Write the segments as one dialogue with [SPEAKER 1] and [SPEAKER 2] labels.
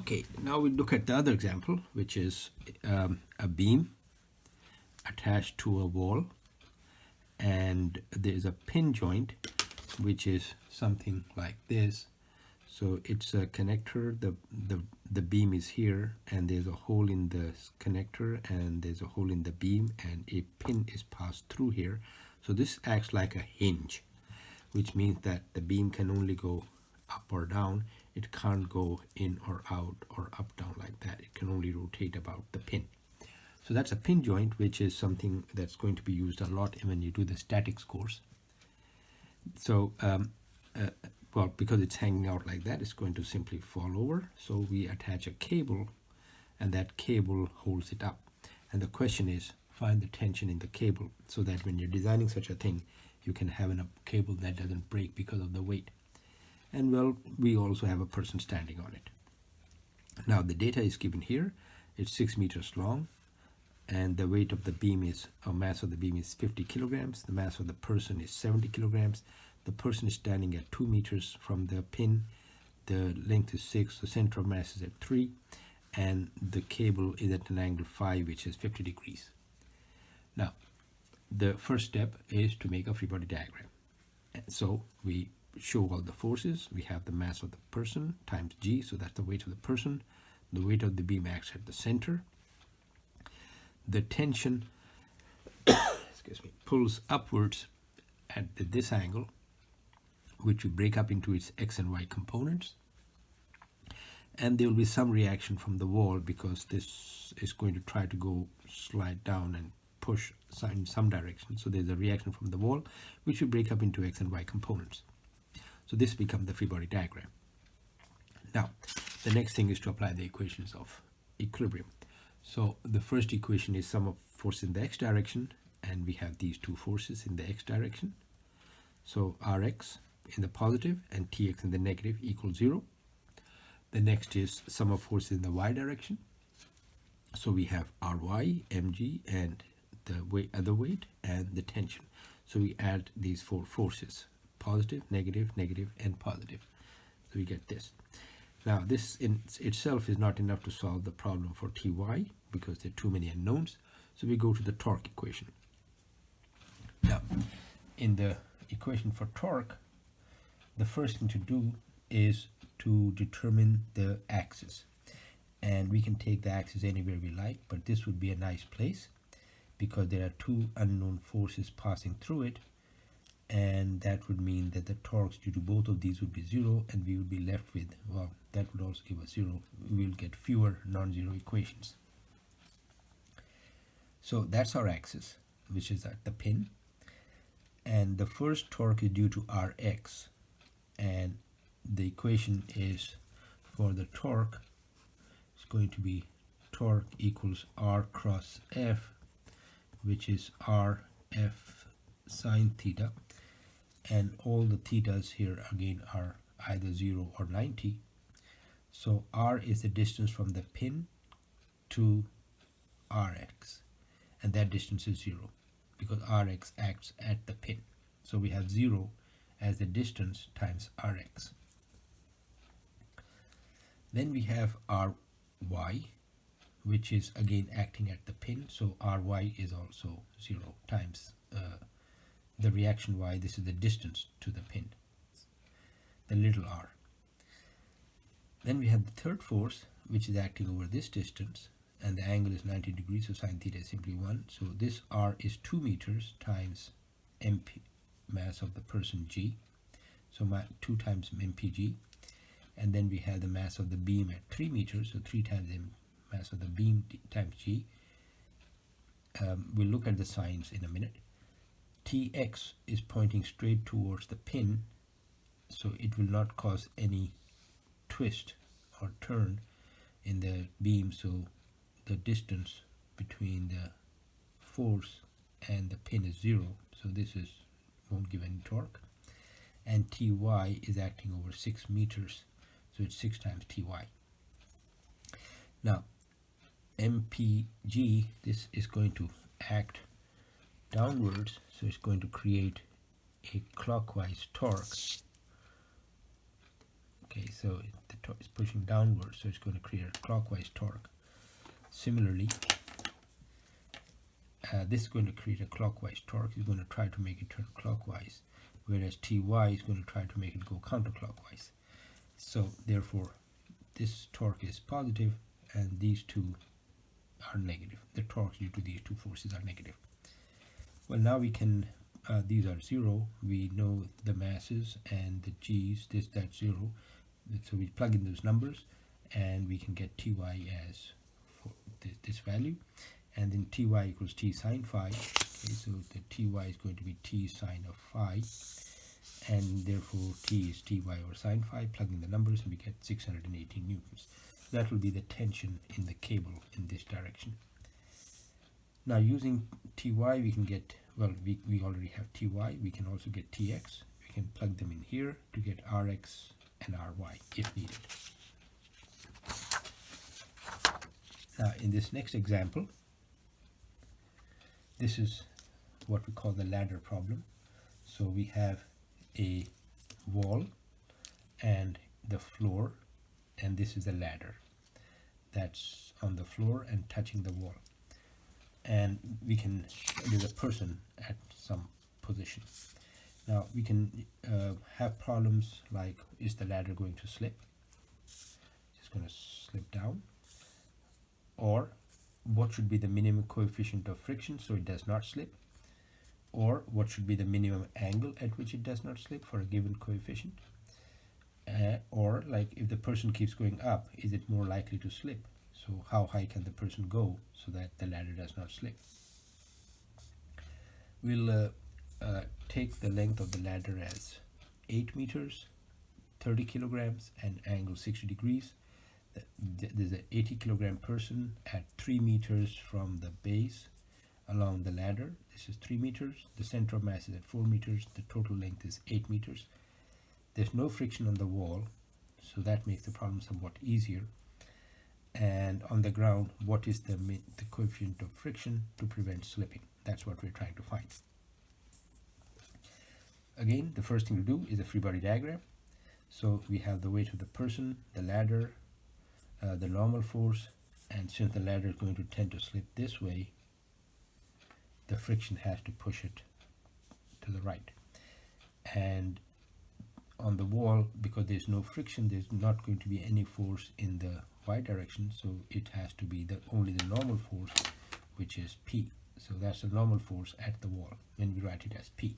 [SPEAKER 1] Okay, now we look at the other example, which is a beam attached to a wall, and there's a pin joint which is something like this. So it's a connector, the beam is here, and there's a hole in the connector, and there's a hole in the beam, and a pin is passed through here. So this acts like a hinge, which means that the beam can only go up or down. It can't go in or out or up down like that. It can only rotate about the pin. So that's a pin joint, which is something that's going to be used a lot when you do the statics course. So well, because it's hanging out like that, it's going to simply fall over. So we attach a cable, and that cable holds it up. And the question is, find the tension in the cable so that when you're designing such a thing, you can have a cable that doesn't break because of the weight. And well, we also have a person standing on it. Now the data is given here. It's 6 meters long, and the weight of the beam is, mass of the beam is 50 kilograms. The mass of the person is 70 kilograms. The person is standing at 2 meters from the pin. The length is 6. The center of mass is at 3, and the cable is at an angle 5, which is 50 degrees. Now, the first step is to make a free body diagram. So we show all the forces. We have the mass of the person times g, so that's the weight of the person. The weight of the beam acts at the center. The tension excuse me, pulls upwards at this angle, which we break up into its x and y components. And there will be some reaction from the wall, because this is going to try to slide down and push in some direction. So there's a reaction from the wall, which we break up into x and y components. So this becomes the free body diagram. Now, the next thing is to apply the equations of equilibrium. So the first equation is sum of force in the x direction, and we have these two forces in the x direction. So Rx in the positive and Tx in the negative equals 0. The next is sum of forces in the y direction. So we have Ry, Mg, and the other weight, and the tension. So we add these four forces: positive, negative, negative, and positive. So we get this. Now this in itself is not enough to solve the problem for Ty, because there are too many unknowns. So we go to the torque equation. Now, in the equation for torque, the first thing to do is to determine the axis. And we can take the axis anywhere we like, but this would be a nice place, because there are two unknown forces passing through it, and that would mean that the torques due to both of these would be 0, and we would be left with, well, that would also give us 0. We will get fewer non-zero equations. So that's our axis, which is at the pin, and the first torque is due to Rx, and the equation is for the torque, it's going to be torque equals R cross F, which is Rf sine theta, and all the thetas here again are either 0 or 90. So R is the distance from the pin to Rx, and that distance is 0, because Rx acts at the pin. So we have 0 as the distance times Rx. Then we have Ry, which is again acting at the pin. So Ry is also 0 times the reaction y. This is the distance to the pin, the little r. Then we have the third force, which is acting over this distance, and the angle is 90 degrees, so sine theta is simply 1. So this r is 2 meters times mp, mass of the person g, so 2 times mpg. And then we have the mass of the beam at 3 meters, so 3 times the mass of the beam times g. We'll look at the signs in a minute. Tx is pointing straight towards the pin, so it will not cause any twist or turn in the beam, so the distance between the force and the pin is 0, so this won't give any torque. And Ty is acting over 6 meters, so it's 6 times Ty. Now mpg, this is going to act downwards, so it's going to create a clockwise torque. Okay, so the is pushing downwards, so it's going to create a clockwise torque. Similarly, this is going to create a clockwise torque. It's going to try to make it turn clockwise, whereas Ty is going to try to make it go counterclockwise. So therefore, this torque is positive, and these two are negative. The torque due to these two forces are negative. Well, now we can, these are 0. We know the masses and the g's, that's 0. So we plug in those numbers, and we can get Ty as this value, and then Ty equals T sine phi. Okay, so the Ty is going to be T sine of phi, and therefore T is Ty over sine phi. Plug in the numbers, and we get 618 newtons. That will be the tension in the cable in this direction. Now, using Ty, we can get, well, we already have Ty. We can also get Tx. We can plug them in here to get Rx and Ry if needed. Now, in this next example, this is what we call the ladder problem. So we have a wall and the floor, and this is the ladder that's on the floor and touching the wall. And we can, there's a person at some position. Now we can have problems like, is the ladder going to slip? It's going to slip down. Or what should be the minimum coefficient of friction so it does not slip? Or what should be the minimum angle at which it does not slip for a given coefficient? Or like, if the person keeps going up, is it more likely to slip? So how high can the person go so that the ladder does not slip? We'll take the length of the ladder as 8 meters, 30 kilograms, and angle 60 degrees. There's an 80 kilogram person at 3 meters from the base along the ladder. This is 3 meters. The center of mass is at 4 meters. The total length is 8 meters. There's no friction on the wall, so that makes the problem somewhat easier. And on the ground, what is the coefficient of friction to prevent slipping? That's what we're trying to find. Again, the first thing to do is a free body diagram. So we have the weight of the person, the ladder, the normal force, and since the ladder is going to tend to slip this way, the friction has to push it to the right. And on the wall, because there's no friction, there's not going to be any force in the y direction, so it has to be only the normal force, which is P. So that's the normal force at the wall when we write it as P.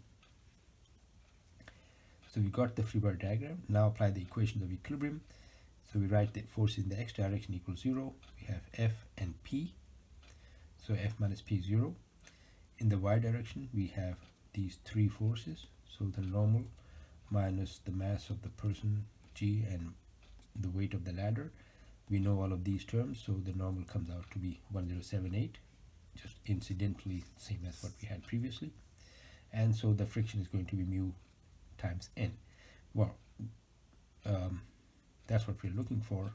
[SPEAKER 1] So we got the free body diagram. Now apply the equations of equilibrium. So we write the forces in the x direction equals 0. We have F and P. So F minus P is 0. In the y direction, we have these three forces. So the normal minus the mass of the person, G, and the weight of the ladder. We know all of these terms, so the normal comes out to be 1078, just incidentally same as what we had previously. And so the friction is going to be mu times n. Well, that's what we're looking for,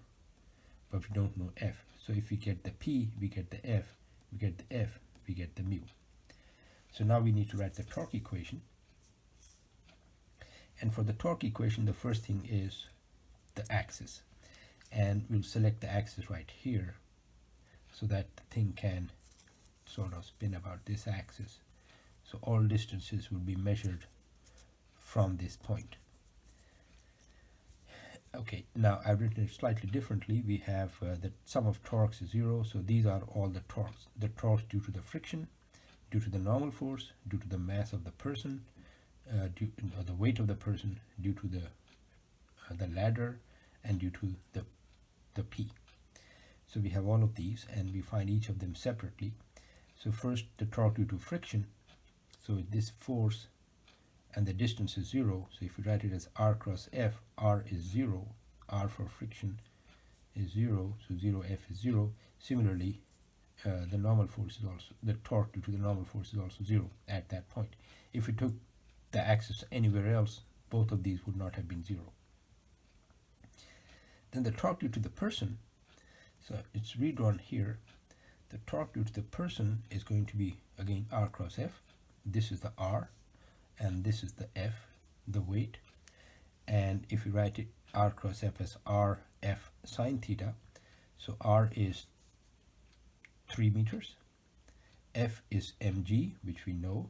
[SPEAKER 1] but we don't know F. So if we get the P, we get the F, we get the F, we get the mu. So now we need to write the torque equation. And for the torque equation, the first thing is the axis. And we'll select the axis right here so that the thing can sort of spin about this axis. So all distances will be measured from this point. Okay, now I've written it slightly differently. We have the sum of torques is 0, so these are all the torques. The torques due to the friction, due to the normal force, due to the mass of the person, or the weight of the person, due to the ladder, and due to the P. So we have all of these, and we find each of them separately. So first, the torque due to friction. So this force and the distance is 0. So if we write it as R cross F, R is 0. R for friction is 0. So 0 F is 0. Similarly, the normal force is also, the torque due to the normal force is also 0 at that point. If we took the axis anywhere else, both of these would not have been 0. Then the torque due to the person, so it's redrawn here. The torque due to the person is going to be, again, R cross F. This is the R, and this is the F, the weight. And if we write it R cross F as RF sine theta. So R is 3 meters, F is mg, which we know,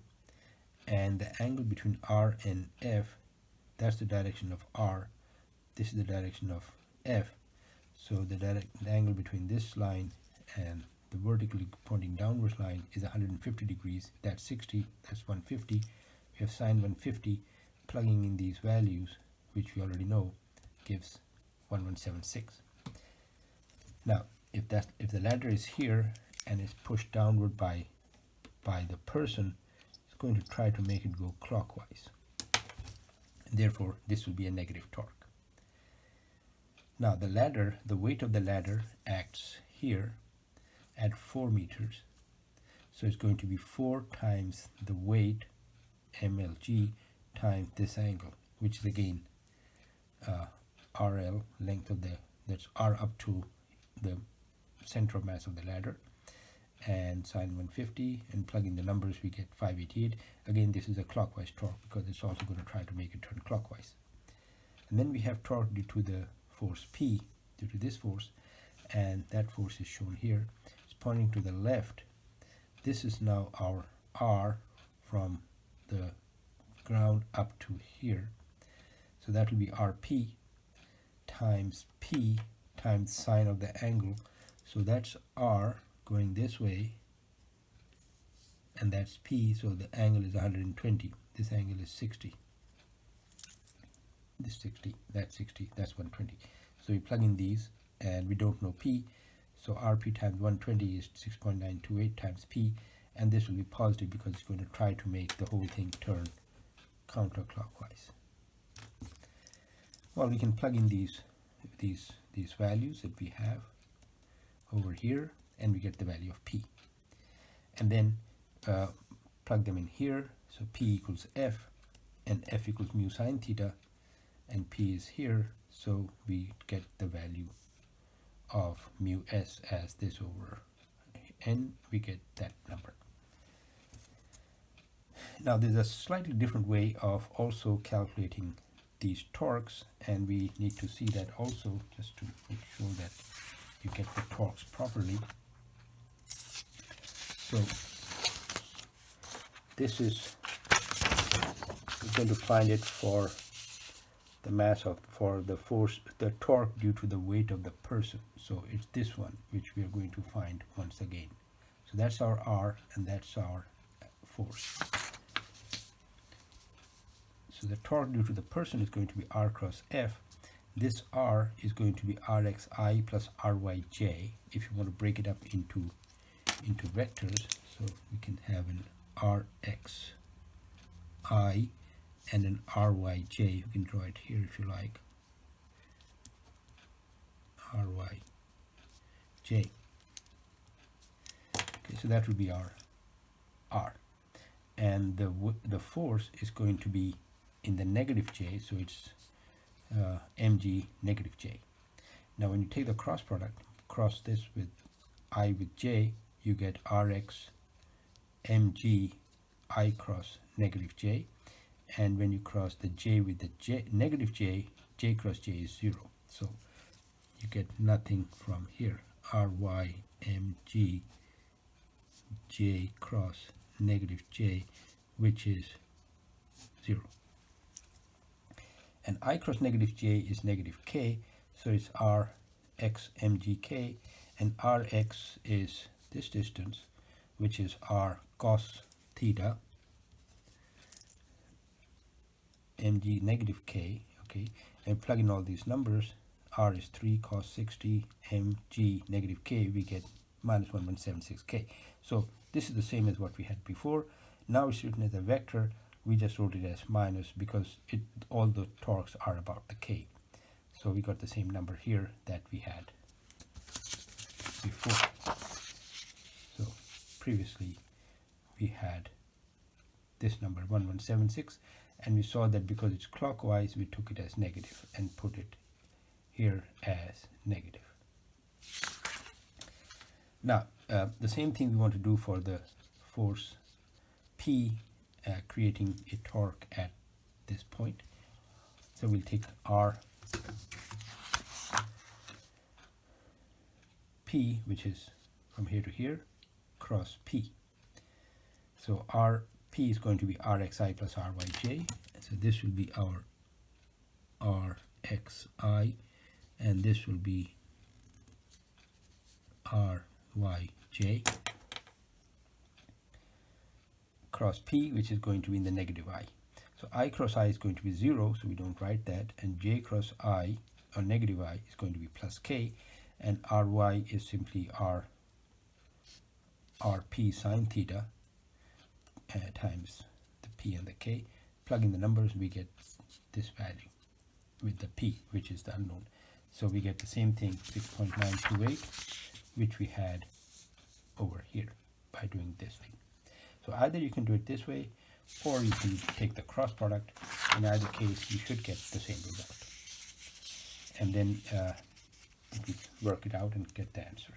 [SPEAKER 1] and the angle between R and F, that's the direction of R, this is the direction of F. So the angle between this line and the vertically pointing downwards line is 150 degrees. That's 60, that's 150. We have sine 150. Plugging in these values, which we already know, gives 1176. Now, if the ladder is here and is pushed downward by the person, it's going to try to make it go clockwise. And therefore, this will be a negative torque. Now the ladder, the weight of the ladder acts here at 4 meters. So it's going to be 4 times the weight, mlg, times this angle, which is again RL, length of that's R up to the center of mass of the ladder, and sine 150, and plug in the numbers, we get 588. Again, this is a clockwise torque because it's also going to try to make it turn clockwise. And then we have torque due to the force P, due to this force, and that force is shown here. It's pointing to the left. This is now our R from the ground up to here. So that will be RP times P times sine of the angle. So that's R going this way, and that's P, so the angle is 120. This angle is 60. This 60, that's 60, that's 120. So we plug in these, and we don't know P, so RP times 120 is 6.928 times P, and this will be positive because it's going to try to make the whole thing turn counterclockwise. Well, we can plug in these values that we have over here, and we get the value of P. And then plug them in here, so P equals F, and F equals mu sine theta, and P is here, so we get the value of mu S as this over N, we get that number. Now there's a slightly different way of also calculating these torques, and we need to see that also, just to make sure that you get the torques properly. So this is, we're going to find it for the mass of, for the force, the torque due to the weight of the person. So it's this one which we are going to find once again. So that's our R, and that's our force. So the torque due to the person is going to be R cross F. This R is going to be Rxi plus Ryj. If you want to break it up into vectors, so we can have an Rxi and an Ryj. You can draw it here if you like. Ryj. Okay, so that would be our R, and the force is going to be in the negative J, so it's mg negative J. Now when you take the cross product, cross this with I with J, you get Rx mg I cross negative J, and when you cross the J with the negative J, J cross J is 0. So you get nothing from here. Ry mg J cross negative J, which is 0. And I cross negative J is negative K, so it's Rx mgk, and Rx is this distance, which is R cos theta mg negative K. Okay, and plug in all these numbers. R is 3 cos 60 mg negative K, we get minus 1176K. So this is the same as what we had before. Now it's written as a vector. We just wrote it as minus because all the torques are about the K. So we got the same number here that we had before. So previously we had this number 1176, and we saw that because it's clockwise, we took it as negative and put it here as negative. Now the same thing we want to do for the force P, creating a torque at this point. So we'll take R P, which is from here to here, cross P. So P is going to be Rxi plus Ryj. So this will be our Rxi, and this will be Ryj cross P, which is going to be in the negative I. So I cross I is going to be 0, so we don't write that, and J cross I, or negative I, is going to be plus K, and Ry is simply Rp sine theta times the P and the K. Plug in the numbers, we get this value with the P, which is the unknown. So we get the same thing, 6.928, which we had over here by doing this thing. So either you can do it this way, or you can take the cross product. In either case, you should get the same result. And then work it out and get the answer.